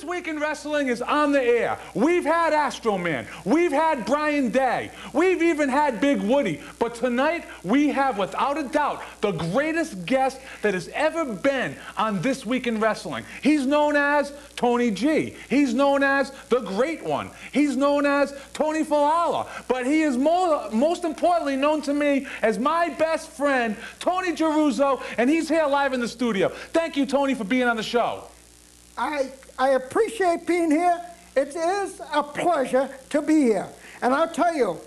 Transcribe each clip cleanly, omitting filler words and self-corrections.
Week in Wrestling is on the air. We've had Astro Man. We've had Brian Day. We've even had Big Woody. But tonight, we have, without a doubt, the greatest guest that has ever been on This Week in Wrestling. He's known as Tony G. He's known as the Great One. He's known as Tony Falala. But he is most importantly known to me as my best friend, Tony Giarrusso, and he's here live in the studio. Thank you, Tony, for being on the show. I appreciate being here. It is a pleasure to be here. And I'll tell you,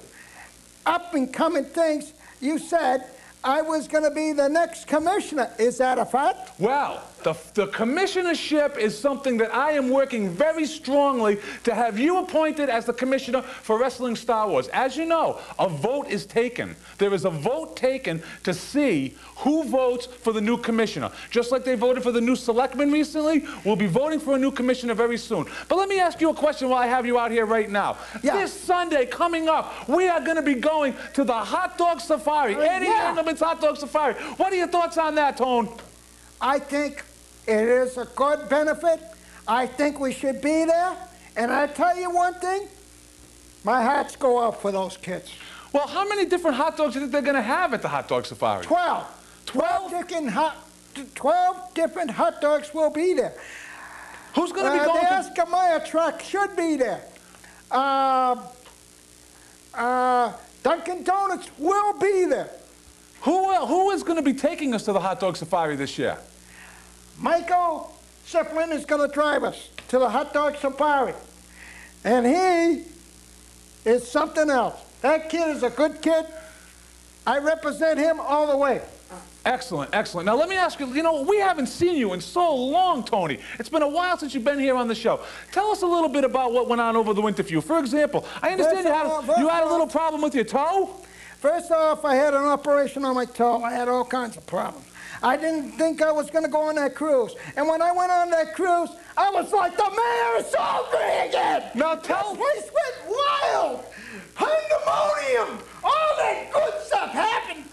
up and coming things, you said I was going to be the next commissioner. Is that a fact? Well, the commissionership is something that I am working very strongly to have you appointed as the commissioner for Wrestling Star Wars. As you know, a vote is taken. There is a vote taken to see who votes for the new commissioner. Just like they voted for the new selectman recently, we'll be voting for a new commissioner very soon. But let me ask you a question while I have you out here right now. Yeah. This Sunday coming up, we are going to be going to the Hot Dog Safari. Eddie Engelman's Hot Dog Safari. What are your thoughts on that, Tone? I think it is a good benefit. I think we should be there. And I tell you one thing, my hats go out for those kids. Well, how many different hot dogs do you think they're going to have at the Hot Dog Safari? 12. 12 different hot dogs will be there. Who's going to be going the Oscar Mayer truck should be there. Dunkin' Donuts will be there. Who is going to be taking us to the Hot Dog Safari this year? Michael Zeppelin is going to drive us to the Hot Dog Safari. And he is something else. That kid is a good kid. I represent him all the way. Excellent, excellent. Now let me ask you, we haven't seen you in so long, Tony. It's been a while since you've been here on the show. Tell us a little bit about what went on over the winter for you. For example, I understand you had a little problem with your toe? First off, I had an operation on my toe. I had all kinds of problems. I didn't think I was going to go on that cruise. And when I went on that cruise, I was like the mayor of Salisbury again. Now tell me. The place went wild. Pandemonium. All that good stuff happened.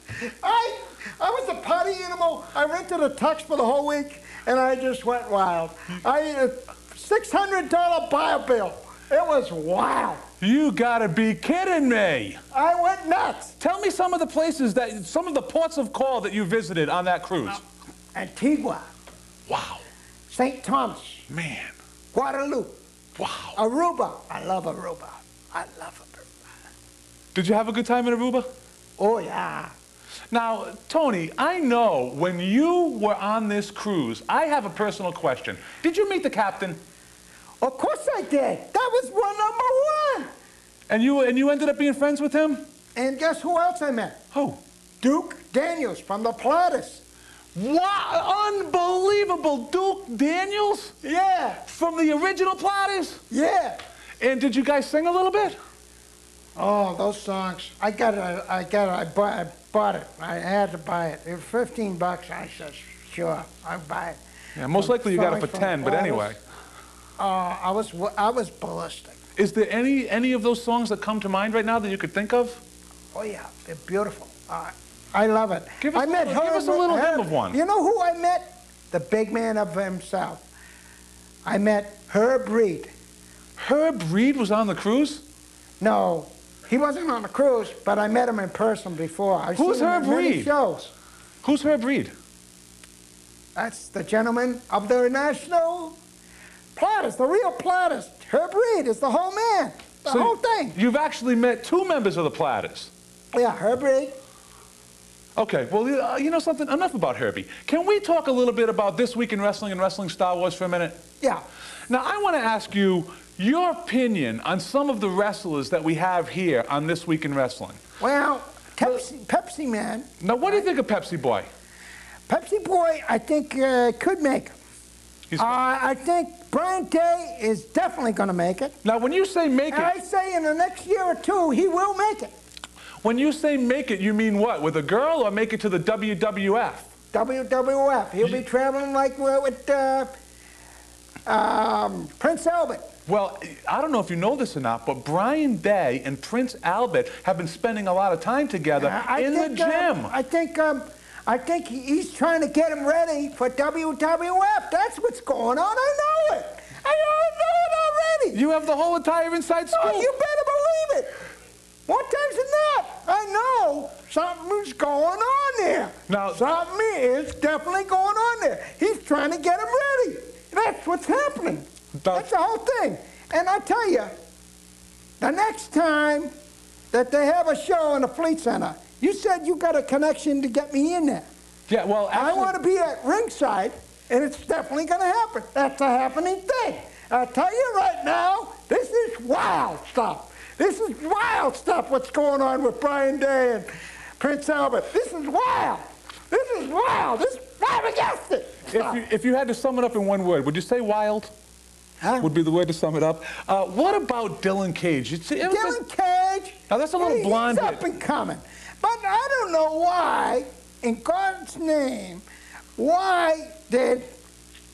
I was a party animal. I rented a tux for the whole week, and I just went wild. I had a $600 bio bill. It was wild. You gotta be kidding me. I went nuts. Tell me some of the places some of the ports of call that you visited on that cruise. Antigua. Wow. St. Thomas. Man. Guadalupe. Wow. Aruba. I love Aruba. I love Aruba. Did you have a good time in Aruba? Oh, yeah. Now, Tony, I know when you were on this cruise, I have a personal question. Did you meet the captain? Of course I did. That was #1. And you ended up being friends with him? And guess who else I met? Who? Duke Daniels from the Platters. Wow, unbelievable. Duke Daniels? Yeah. From the original Platters? Yeah. And did you guys sing a little bit? Oh, those songs. I bought it. I had to buy it. It was 15 bucks. I said, sure, I'll buy it. Yeah, most likely you got it for 10, but anyway. I was ballistic. Is there any of those songs that come to mind right now that you could think of? Oh yeah, they're beautiful. I love it. Give us a little hymn of one. You know who I met? The big man of himself. I met Herb Reed. Herb Reed was on the cruise? No, he wasn't on the cruise, but I met him in person before. Who's Herb Reed? Shows. Who's Herb Reed? That's the gentleman of the national Platters, the real Platters. Herb Reed is the whole man, the whole thing. You've actually met 2 members of the Platters. Yeah, Herb Reed. Okay, well, you know something? Enough about Herbie. Can we talk a little bit about This Week in Wrestling and Wrestling Star Wars for a minute? Yeah. Now, I want to ask you your opinion on some of the wrestlers that we have here on This Week in Wrestling. Well, Pepsi Man. Now, what do you think of Pepsi Boy? Pepsi Boy, I think, could make it. I think Brian Day is definitely going to make it. Now, when you say make it... I say in the next year or 2, he will make it. When you say make it, you mean what? With a girl or make it to the WWF? WWF. He'll be traveling like with Prince Albert. Well, I don't know if you know this or not, but Brian Day and Prince Albert have been spending a lot of time together in the gym. I think he's trying to get him ready for WWF. That's what's going on. I know it. I You have the whole entire inside scoop. Oh, you better believe it. More times than not, I know something's going on there. Now, something is definitely going on there. He's trying to get him ready. That's what's happening. That's the whole thing. And I tell you, the next time that they have a show in the Fleet Center, you said you got a connection to get me in there. Yeah, well, actually, I want to be at ringside, and it's definitely going to happen. That's a happening thing. I'll tell you right now, this is wild stuff. This is wild stuff, what's going on with Brian Day and Prince Albert. This is wild. This is wild. This is flabbergasted. If you had to sum it up in one word, would you say wild? Huh? Would be the word to sum it up. What about Dylan Cage? Dylan Cage? Now, that's a little blonde. He's up and coming. But I don't know why, in God's name, why did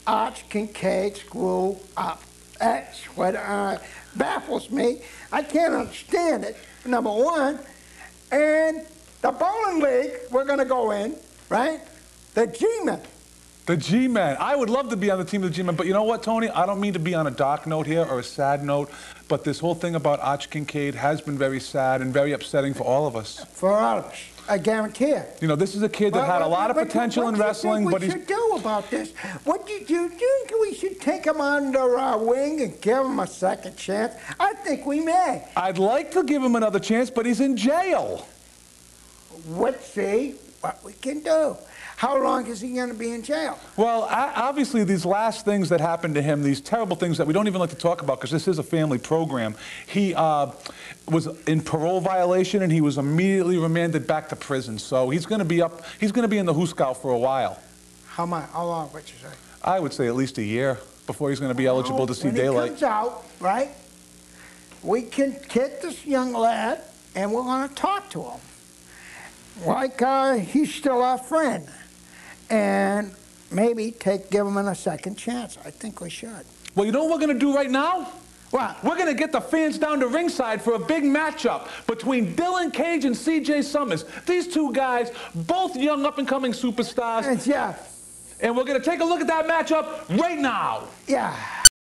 Arch Kincaid screw up? That's what baffles me. I can't understand it, number one. And the bowling league, we're going to go in, right? The G-Men. The G-Men. I would love to be on the team of the G-Men, but you know what, Tony? I don't mean to be on a dark note here or a sad note, but this whole thing about Arch Kincaid has been very sad and very upsetting for all of us. For all of us. I guarantee it. You know, this is a kid that had a lot of potential in wrestling, but he's... What do you think we should do about this? What do you think we should take him under our wing and give him a second chance? I think we may. I'd like to give him another chance, but he's in jail. Let's see what we can do. How long is he going to be in jail? Well, obviously, these last things that happened to him, these terrible things that we don't even like to talk about because this is a family program, he was in parole violation and he was immediately remanded back to prison. So he's going to be in the Hooskow for a while. How long, would you say? I would say at least a year before he's going to be eligible to see daylight. When he comes out, right, we can get this young lad and we're going to talk to him. Like he's still our friend. And maybe give him a second chance. I think we should. Well, you know what we're going to do right now? What? We're going to get the fans down to ringside for a big matchup between Dylan Cage and C.J. Summers. These two guys, both young up-and-coming superstars. Yeah. And we're going to take a look at that matchup right now. Yeah.